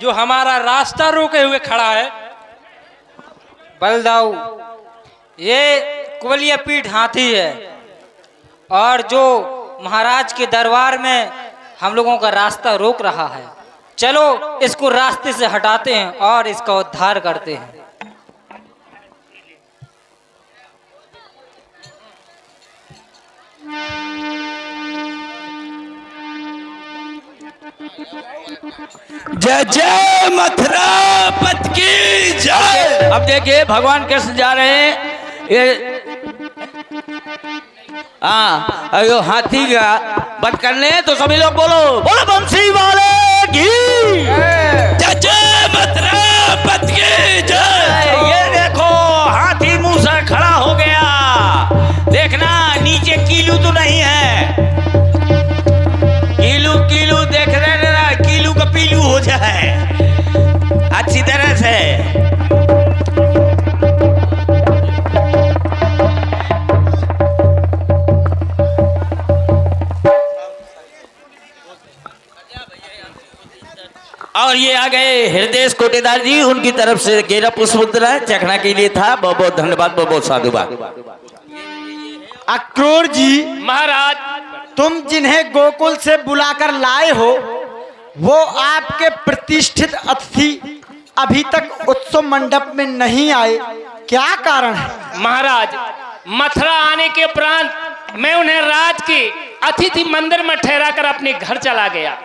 जो हमारा रास्ता रोके हुए खड़ा है? बलदाऊ, ये कुबलिया पीठ हाथी है और जो महाराज के दरबार में हम लोगों का रास्ता रोक रहा है। चलो इसको रास्ते से हटाते हैं और इसका उद्धार करते हैं। जय जय मथुरा पथ की जय। अब देखिए भगवान कृष्ण जा रहे हैं। ये अयो हाथी का वध करने, तो सभी लोग बोलो बोलो बंसी वाले की जय जय मथुरा पथ की जय। ये देखो हाथी मुंह से खड़ा हो गया। देखना नीचे कीलू तो नहीं है। कीलू कीलू देख रहे ना, कीलू का पीलू हो जाए अच्छी तरह से। और ये आ गए हृदय कोटेदार जी, उनकी तरफ से केरा पुष्प मुद्रा चखना के लिए था। बहुत बहुत धन्यवाद, बहुत बहुत साधुवाद। अक्रूर जी महाराज, तुम जिन्हें गोकुल से बुलाकर लाए हो वो आपके प्रतिष्ठित अतिथि अभी तक उत्सव मंडप में नहीं आए, क्या कारण है? महाराज, मथुरा आने के उपरांत मैं उन्हें राज के अतिथि मंदिर में ठहरा कर अपने घर चला गया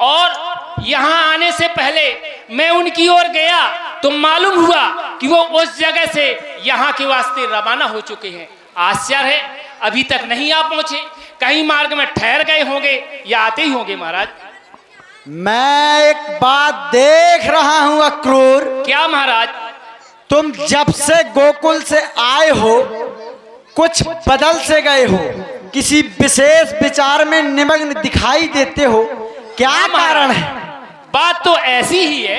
और यहाँ आने से पहले मैं उनकी ओर गया तो मालूम हुआ कि वो उस जगह से यहाँ के वास्ते रवाना हो चुके हैं। आश्चर्य है, अभी तक नहीं आ पहुंचे। कहीं मार्ग में ठहर गए होंगे या आते ही होंगे। महाराज, मैं एक बात देख रहा हूं अक्रूर। क्या महाराज? तुम जब से गोकुल से आए हो कुछ बदल से गए हो, किसी विशेष विचार में निमग्न दिखाई देते हो, क्या कारण है? बात तो ऐसी ही है।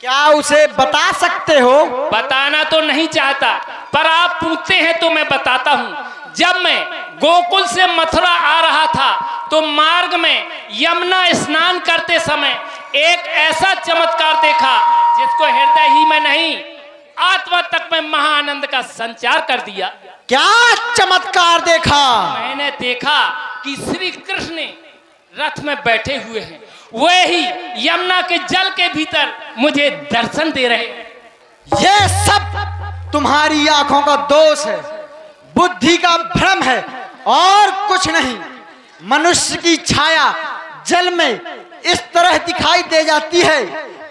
क्या उसे बता सकते हो? बताना तो नहीं चाहता, पर आप पूछते हैं तो मैं बताता हूँ। जब मैं गोकुल से मथुरा आ रहा था तो मार्ग में यमुना स्नान करते समय एक ऐसा चमत्कार देखा जिसको हृदय ही में नहीं आत्मा तक में महाआनंद का संचार कर दिया। क्या चमत्कार देखा? मैंने देखा कि श्री कृष्ण रथ में बैठे हुए हैं, वे ही यमुना के जल के भीतर मुझे दर्शन दे रहे हैं। ये सब तुम्हारी आंखों का दोष है, बुद्धि का भ्रम है और कुछ नहीं। मनुष्य की छाया जल में इस तरह दिखाई दे जाती है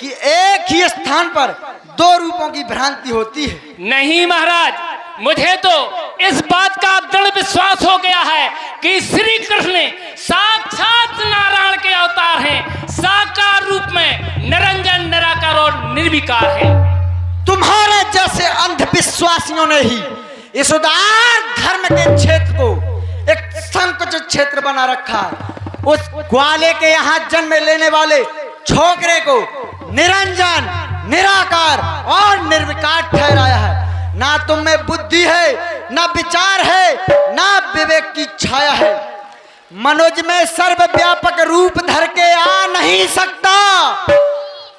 कि एक ही स्थान पर दो रूपों की भ्रांति होती है। नहीं महाराज, मुझे तो इस बात का दृढ़ विश्वास हो गया है कि श्री कृष्ण साक्षात नारायण के अवतार हैं, साकार रूप में निरंजन, निराकार और निर्विकार है। तुम्हारे जैसे अंधविश्वासियों ने ही इस उदार धर्म के क्षेत्र को एक संकुचित क्षेत्र बना रखा है। उस ग्वाले के यहाँ जन्म लेने वाले छोकरे को निरंजन, निराकार और निर्विकार ठहराया है। ना तुम में बुद्धि है, ना विचार है, ना विवेक की छाया है। मनोज में सर्वव्यापक रूप धर के आ नहीं सकता।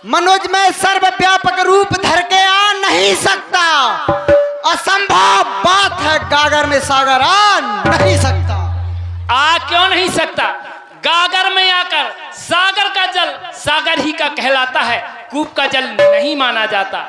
मनोज में सर्वव्यापक रूप धर के आ नहीं सकता। असंभव बात है, गागर में सागर आ नहीं सकता। आ क्यों नहीं सकता? गागर में आकर सागर का जल सागर ही का कहलाता है, कूप का जल नहीं माना जाता।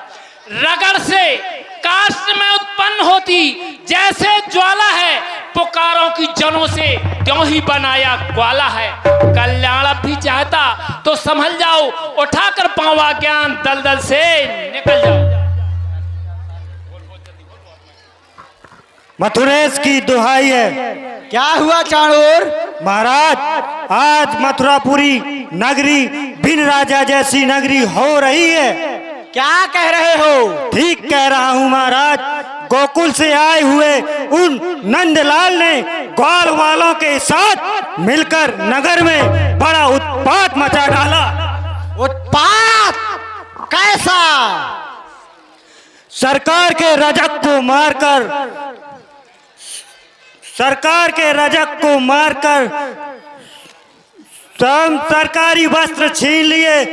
रगड़ से काष्ठ में उत्पन्न होती जैसे ज्वाला है, पुकारों की जनों से त्यों ही बनाया ग्वाला है। कल्याण अब भी चाहता तो संभल जाओ, उठाकर पावा ज्ञान दलदल से निकल जाओ। मथुरेश की दुहाई है। क्या हुआ चाणूर? महाराज, आज मथुरापुरी नगरी बिन राजा जैसी नगरी हो रही है। क्या कह रहे हो? ठीक कह रहा हूँ महाराज। गोकुल से आए हुए उन नंदलाल ने ग्वाल वालों के साथ मिलकर नगर में बड़ा उत्पात मचा डाला। उत्पात? कैसा? सरकार के रजक को मारकर सरकारी वस्त्र छीन लिए,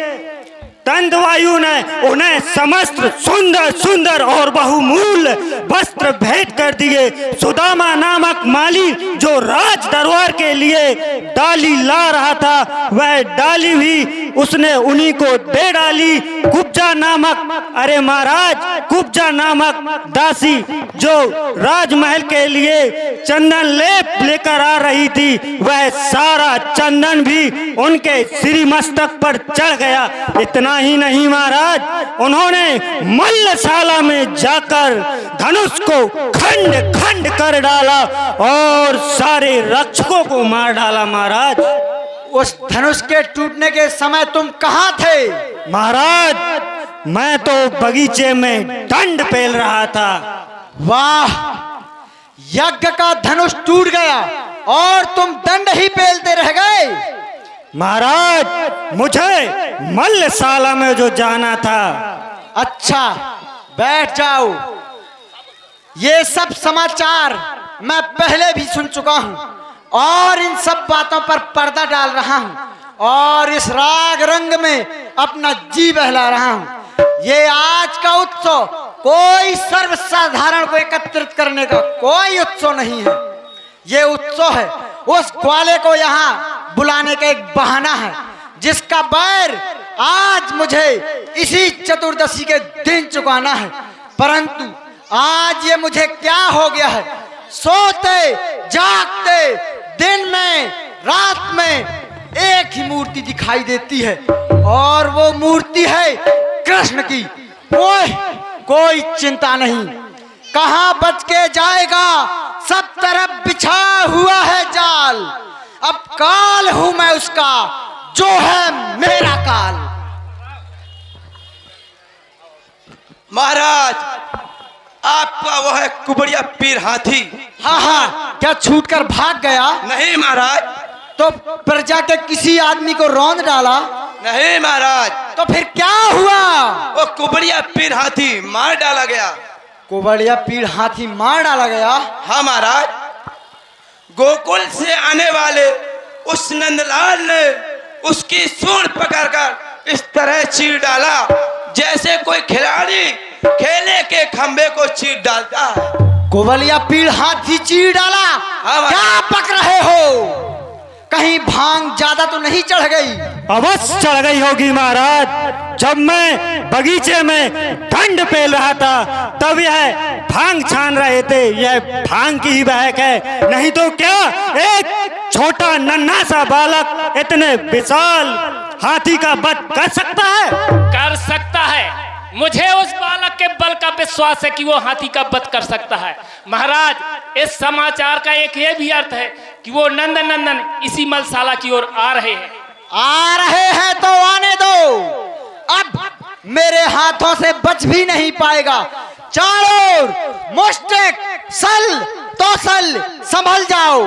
दंतवायु ने उन्हें समस्त सुंदर सुंदर और बहुमूल्य वस्त्र भेंट कर दिए। सुदामा नामक माली जो राज दरबार के लिए डाली ला रहा था, वह डाली भी उसने उन्हीं को दे डाली। कुब्जा नामक, अरे महाराज, कुब्जा नामक दासी जो राजमहल के लिए चंदन लेप लेकर आ रही थी, वह सारा चंदन भी उनके श्री मस्तक पर चढ़ गया। इतना ही नहीं महाराज, उन्होंने मल्लशाला में जाकर धनुष को खंड खंड कर डाला और सारे रक्षकों को मार डाला। महाराज, उस धनुष के टूटने के समय तुम कहाँ थे? महाराज, मैं तो बगीचे में दंड पेल रहा था। वाह, यज्ञ का धनुष टूट गया और तुम दंड ही पेलते रह गए। महाराज, मुझे मल्लशाला में जो जाना था। अच्छा, बैठ जाओ। ये सब समाचार मैं पहले भी सुन चुका हूँ और इन सब बातों पर पर्दा डाल रहा हूँ और इस राग रंग में अपना जी बहला रहा हूँ। ये आज का उत्सव कोई सर्वसाधारण को एकत्रित करने का कोई उत्सव नहीं है। ये उत्सव है उस ग्वाले को यहाँ बुलाने का एक बहाना है, जिसका बैर आज मुझे इसी चतुर्दशी के दिन चुकाना है। परंतु आज ये मुझे क्या हो गया है, सोते जागते दिन में रात में एक ही मूर्ति दिखाई देती है और वो मूर्ति है कृष्ण की। कोई चिंता नहीं, कहाँ बच के जाएगा, सब तरफ बिछा हुआ है जाल। अब काल हूं मैं उसका, जो है मेरा काल। महाराज, आपका वह कुबड़िया पीर हाथी। हाँ हाँ, क्या छूटकर भाग गया? नहीं महाराज। तो प्रजा के किसी आदमी को रौंद डाला? नहीं महाराज। तो फिर क्या हुआ? वो कुबड़िया पीर हाथी मार डाला गया। कुबड़िया पीर हाथी मार डाला गया? हाँ महाराज, गोकुल से आने वाले उस नंदलाल ने उसकी सूंड पकड़कर इस तरह चीर डाला जैसे कोई खिलाड़ी खेले के खंबे को चीर डालता है। कुबड़िया पीर हाथी चीर डाला? क्या पक रहे हो? कहीं भांग ज्यादा तो नहीं चढ़ गई? अवश्य चढ़ गई होगी महाराज। जब मैं बगीचे में दंड पेल रहा था तब यह भांग छान रहे थे। यह भांग की ही बहक है, नहीं तो क्या एक छोटा नन्हा सा बालक इतने विशाल हाथी का वध कर सकता है? कर सकता है। मुझे उस बालक के बल का विश्वास है कि वो हाथी का वध कर सकता है। महाराज, इस समाचार का एक ये भी अर्थ है कि वो नंदन इसी मलशाला की ओर आ रहे हैं। आ रहे हैं तो आने दो, अब मेरे हाथों से बच भी नहीं पाएगा। चारों मुष्टिक सल तोसल संभल जाओ।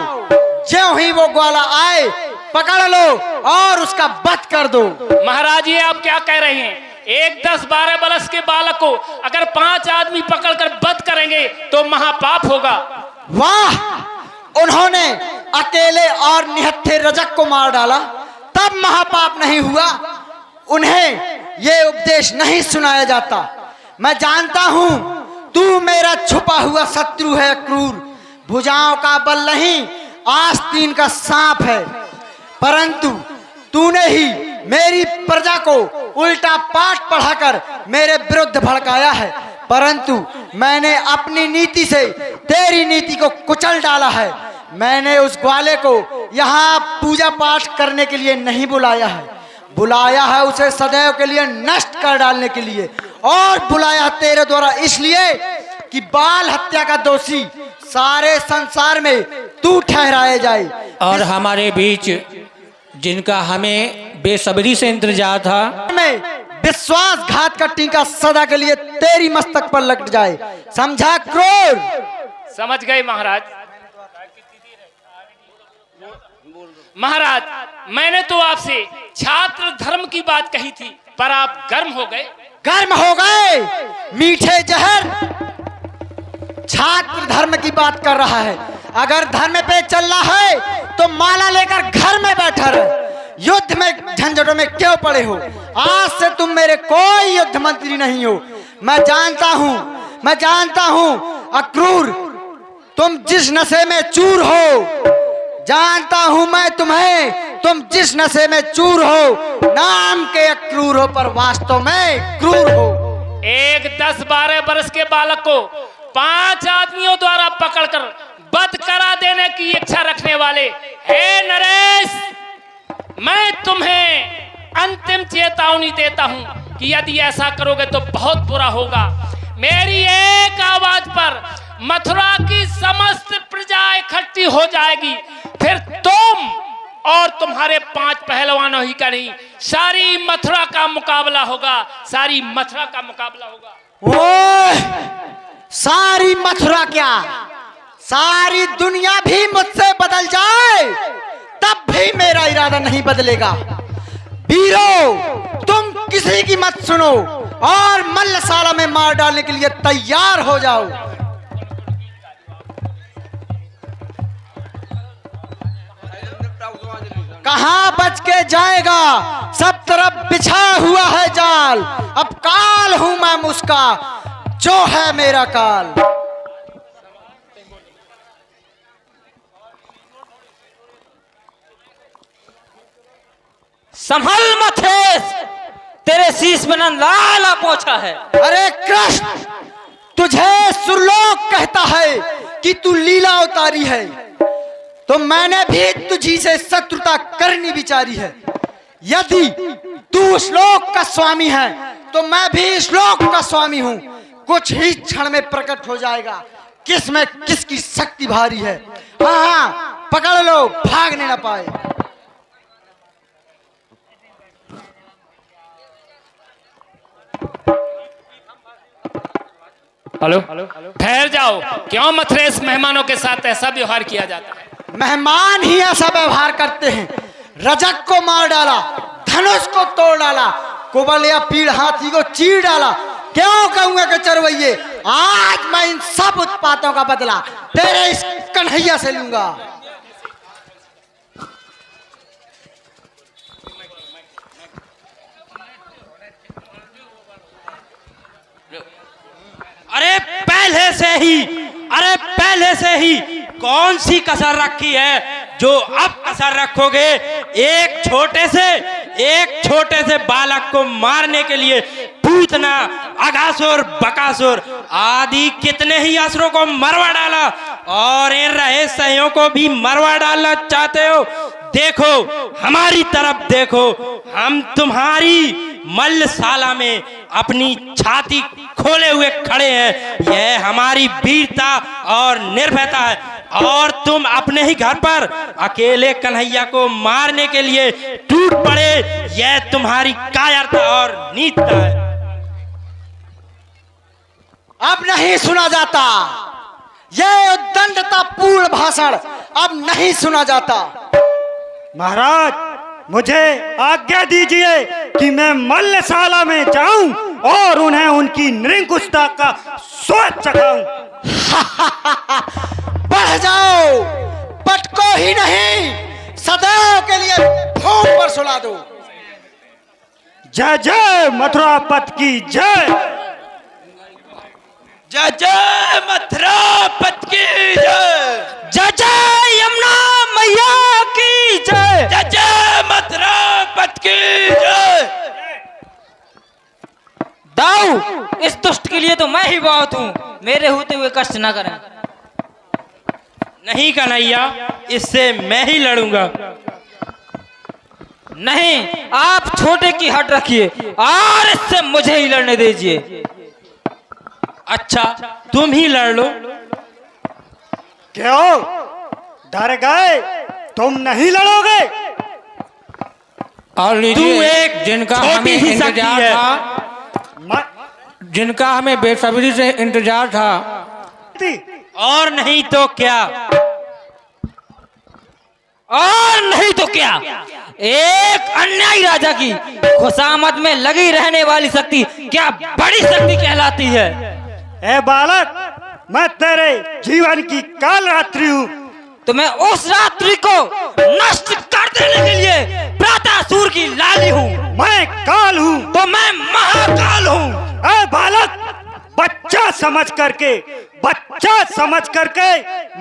ज्यों ही वो ग्वाला आए पकड़ लो और उसका वध कर दो। महाराज, ये आप क्या कह रहे हैं? एक 10-12 बरस के बालक को अगर 5 आदमी पकड़कर वध करेंगे तो महापाप होगा। वाह, उन्होंने अकेले और निहत्थे रजक को मार डाला तब महापाप नहीं हुआ। उन्हें ये उपदेश नहीं सुनाया जाता। मैं जानता हूं तू मेरा छुपा हुआ शत्रु है, क्रूर, भुजाओं का बल नहीं आस्तीन का सांप है। परंतु तूने ही मेरी प्रजा को उल्टा पाठ पढ़ाकर मेरे विरुद्ध भड़काया है। परंतु मैंने अपनी नीति से तेरी नीति को कुचल डाला है। मैंने उस ग्वाले को यहाँ पूजा पाठ करने के लिए नहीं बुलाया है, बुलाया है उसे सदैव के लिए नष्ट कर डालने के लिए। और बुलाया तेरे द्वारा इसलिए कि बाल हत्या का दोषी सारे संसार में तू ठहराया जाए। और हमारे बीच जिनका हमें बेसब्री से इंतजार था, में विश्वासघात का टीका सदा के लिए तेरी मस्तक पर लग जाए। समझा क्रूर? समझ गए महाराज। महाराज, मैंने तो आपसे छात्र धर्म की बात कही थी, पर आप गर्म हो गए। गर्म हो गए? मीठे जहर। छात्र धर्म की बात कर रहा है। अगर धर्म पे चल रहा है तो माला लेकर घर में बैठा रहे। युद्ध में झंझटों में क्यों पड़े हो? आज से तुम मेरे कोई युद्ध मंत्री नहीं हो। मैं जानता हूँ अक्रूर, तुम जिस नशे में चूर हो, जानता हूँ मैं तुम्हें, तुम जिस नशे में चूर हो। नाम के अक्रूर हो पर वास्तव में क्रूर हो। एक 10-12 वर्ष के बालक को 5 आदमियों द्वारा पकड़कर वध करा देने की इच्छा रखने वाले हे नरेश, मैं तुम्हें अंतिम चेतावनी देता हूं कि यदि ऐसा करोगे तो बहुत बुरा होगा। मेरी एक आवाज पर मथुरा की समस्त प्रजा इकट्ठी हो जाएगी, फिर तुम और तुम्हारे 5 पहलवानों ही का नहीं, सारी मथुरा का मुकाबला होगा, सारी मथुरा का मुकाबला होगा। ओए, सारी मथुरा क्या, सारी दुनिया भी मुझसे बदल जाए तब भी मेरा इरादा नहीं बदलेगा। वीरों, तुम किसी की मत सुनो और मल्लसाला में मार डालने के लिए तैयार हो जाओ। कहां बच के जाएगा, सब तरफ बिछा हुआ है जाल। अब काल हूं मैं उसका, जो है मेरा काल। संभल मथेस, तेरे शीश में लाला पोछा है। अरे कृष्ण, तुझे सुरलोक कहता है कि तू लीला उतारी है, तो मैंने भी तुझी से शत्रुता करनी विचारी है। यदि तू श्लोक का स्वामी है तो मैं भी श्लोक का स्वामी हूं। कुछ ही क्षण में प्रकट हो जाएगा किस में किसकी शक्ति भारी है। हाँ, पकड़ लो, भागने ना पाए। हेलो, ठहर जाओ। क्यों मथुरेश मेहमानों के साथ ऐसा व्यवहार किया जाता है? मेहमान ही ऐसा व्यवहार करते हैं। रजक को मार डाला, धनुष को तोड़ डाला, कुबलिया पीड़ हाथी को चीर डाला। क्यों कहूंगा कि चरवैये, आज मैं इन सब उत्पातों का बदला तेरे इस कन्हैया से लूंगा। अरे पहले से ही कौन सी कसर रखी है जो अब कसर रखोगे? एक छोटे से बालक को मारने के लिए पूतना, अगासुर, बकासुर आदि कितने ही असुरों को मरवा डाला, और इन रहे सहियों को भी मरवा डालना चाहते हो। देखो, हमारी तरफ देखो, हम तुम्हारी मल्लसाला में अपनी छाती खोले हुए खड़े हैं। यह हमारी वीरता और निर्भयता है, और तुम अपने ही घर पर अकेले कन्हैया को मारने के लिए टूट पड़े। यह तुम्हारी कायरता और नीचता है। अब नहीं सुना जाता यह उद्दंडता पूर्ण भाषण, अब नहीं सुना जाता। महाराज, मुझे आज्ञा दीजिए कि मैं मल्लसाला में जाऊं और उन्हें उनकी निरंकुशता का स्वाद चखाऊं। बढ़ जाओ, पटको ही नहीं, सदैव के लिए भूम पर सुला दो। जय जय मथुरा पथ की जय। जय जय मथुरा पथ की जय। जय जय यमुना मैया की जय। जय जय मथुरा पथ की जय। दाऊ, इस दुष्ट के लिए तो मैं ही बहुत हूँ, मेरे होते हुए कष्ट ना करें। नहीं कन्हैया, इससे मैं ही लड़ूंगा। नहीं, आप छोटे की हट रखिए और इससे मुझे ही लड़ने दीजिए। अच्छा, तुम ही लड़ लो। क्यों डर गए? तुम नहीं लड़ोगे? और तू लीजिए, एक जिनका छोटी हमें ही शक्ति इंतजार है। था, जिनका हमें बेसब्री से इंतजार था। और नहीं तो क्या, और नहीं तो क्या, एक अन्यायी राजा की खुशामद में लगी रहने वाली शक्ति क्या बड़ी शक्ति कहलाती है। ए बालक, मैं तेरे जीवन की काल रात्रि हूँ। तो मैं उस रात्रि को नष्ट कर देने के लिए प्रातः महिषासुर की लाली हूँ। मैं काल हूँ। तो मैं महाकाल हूँ। ए बालक, बच्चा समझ करके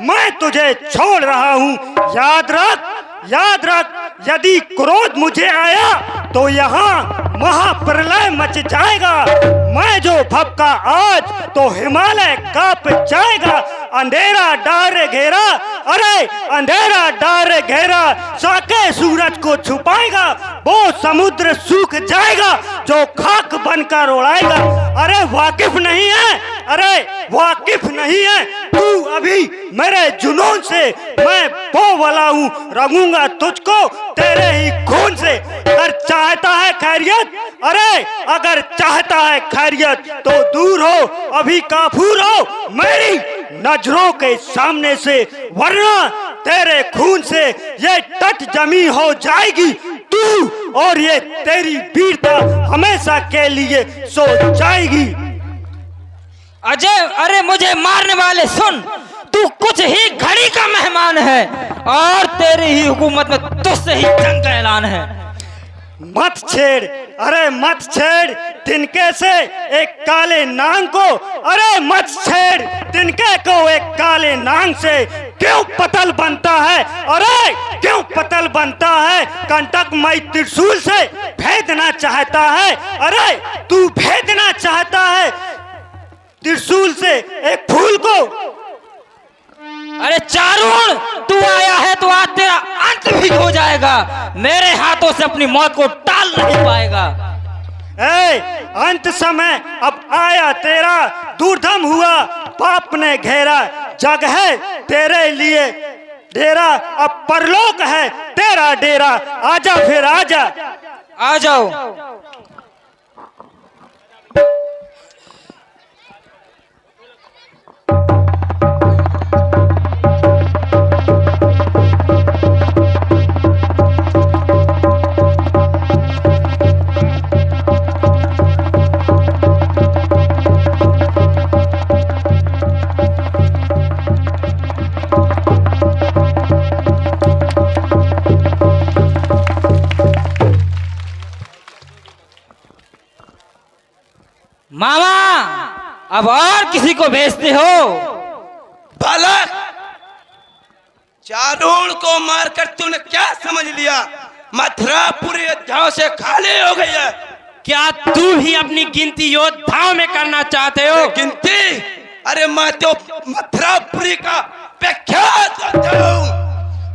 मैं तुझे छोड़ रहा हूँ। याद रख, यदि क्रोध मुझे आया तो यहाँ महाप्रलय मच जाएगा। मैं जो भपका आज तो हिमालय कांप जाएगा। अंधेरा डार घेरा, अरे अंधेरा डार घेरा, साके सूरज को छुपाएगा। वो समुद्र सूख जाएगा जो खाक बनकर उड़ाएगा। अरे वाकिफ नहीं है तू अभी मेरे जुनून से। मैं वो वाला हूँ, रंगूंगा तुझको तेरे ही खून से। अगर चाहता है खैरियत, अरे अगर चाहता है खैरियत तो दूर हो, अभी काफूर हो मेरी नजरों के सामने से, वरना तेरे खून से ये तट जमी हो जाएगी। तू और ये तेरी वीरता हमेशा के लिए सो जाएगी। अजय, अरे मुझे मारने वाले सुन, तू कुछ ही घड़ी का मेहमान है और तेरी ही हुकूमत में तुझसे ही जंग का ऐलान है। मत छेड़ तिनके से एक काले नांग को। अरे मत छेड़ तिनके को एक काले नांग से। क्यों पतल बनता है, अरे क्यों पतल बनता है? कंटकमय त्रिशूल से भेदना चाहता है। अरे तू भेदना चाहता है त्रिशूल से एक फूल को। अरे चारुण, तू आया है तो आज तेरा अंत भी हो जाएगा। मेरे हाथों से अपनी मौत को टाल नहीं पाएगा। अंत समय अब आया तेरा, दूरधम हुआ पाप ने घेरा। जग है तेरे लिए डेरा, अब परलोक है तेरा डेरा। आजा फिर आजा। आ जाओ। मामा, अब और किसी को भेजते हो? बालक, चारुण को मारकर तूने क्या समझ लिया? मथुरा पूरे योद्धाओं से खाली हो गई है। क्या तू भी अपनी गिनती योद्धाओं में करना चाहते हो? गिनती? अरे मैं तो मथुरापुरी का प्रख्यात योद्धा हूँ,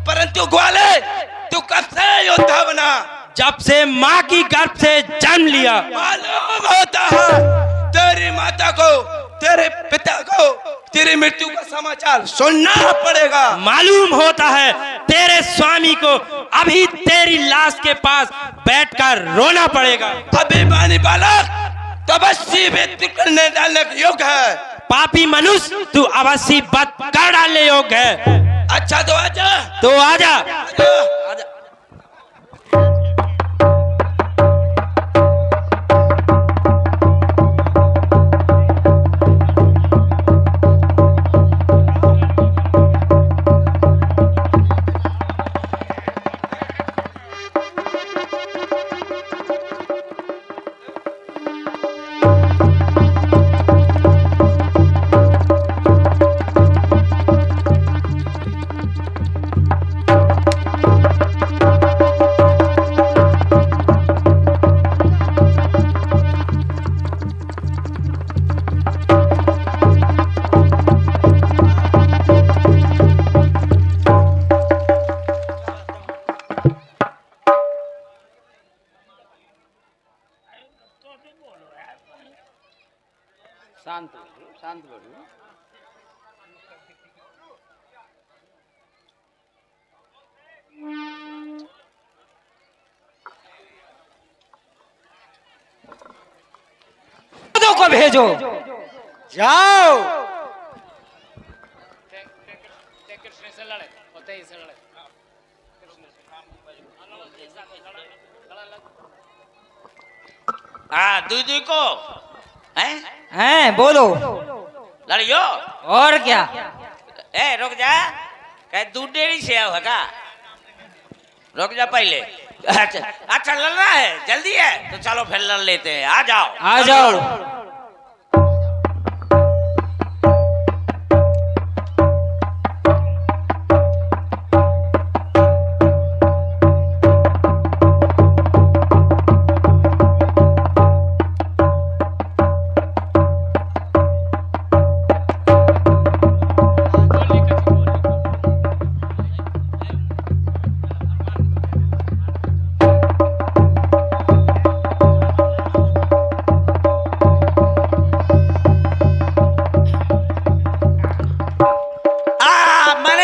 परंतु ग्वाले तू कब से योद्धा बना? जब से माँ की गर्भ से जन्म लिया। मालूम होता है तेरी माता को, तेरे पिता को तेरी मृत्यु का समाचार सुनना पड़ेगा। मालूम होता है तेरे स्वामी को अभी तेरी लाश के पास बैठकर रोना पड़ेगा। अभिमानी बालक, तो अवश्य भी करने डालने के योग्य है। पापी मनुष्य, तू अवश्य बद कर डालने योग्य है। अच्छा तो आजा। तो आजा। आजा। शांत बैठो। को भेजो। जाओ। हाँ, दूध को हैं बोलो। लड़ियो। और क्या? रुक जा, कह दूध डेरी से आओ का? रुक जा पहले। अच्छा लड़ना है, जल्दी है तो चलो फिर लड़ लेते हैं। आ जाओ आ जाओ।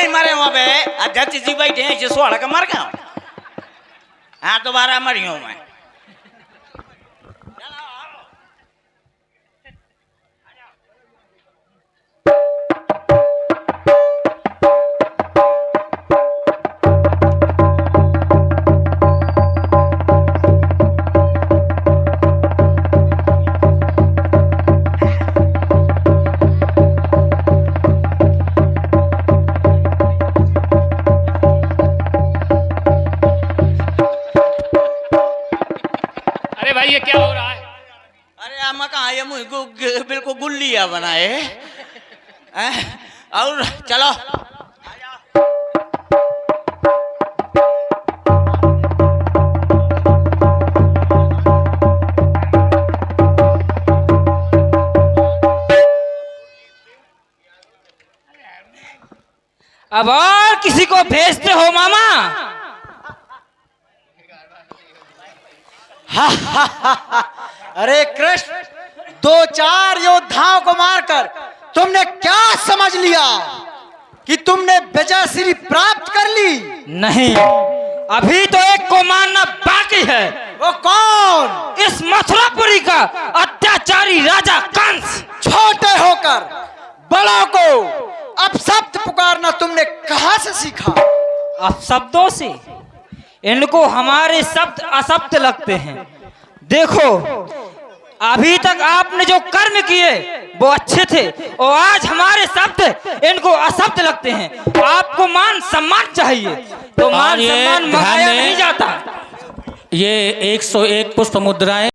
मरे वहां पे अध्यक्ष जी बैठे हैं, जिसवाड़ा का मर गया। हाँ दोबारा मरी हूं मैं। अरे भाई ये क्या हो रहा है? अरे आमा कहा ये मुझे बिल्कुल गुल्लिया बनाए और चलो अब और किसी को भेजते हो मामा? अरे कृष्ण, 2-4 योद्धाओं को मारकर तुमने क्या समझ लिया कि तुमने विजय श्री प्राप्त कर ली? नहीं, अभी तो एक को मारना बाकी है। वो कौन? इस मथुरापुरी का अत्याचारी राजा कंस। छोटे होकर बड़ों को अपशब्द पुकारना तुमने कहां से सीखा? अपशब्दों से? इनको हमारे शब्द अशब्द लगते हैं। देखो, अभी तक आपने जो कर्म किए वो अच्छे थे और आज हमारे शब्द इनको अशब्द लगते हैं। आपको मान सम्मान चाहिए, तो मान ये सम्मान ध्यान मंगाया दें। नहीं जाता। ये 101 पुष्प मुद्राएं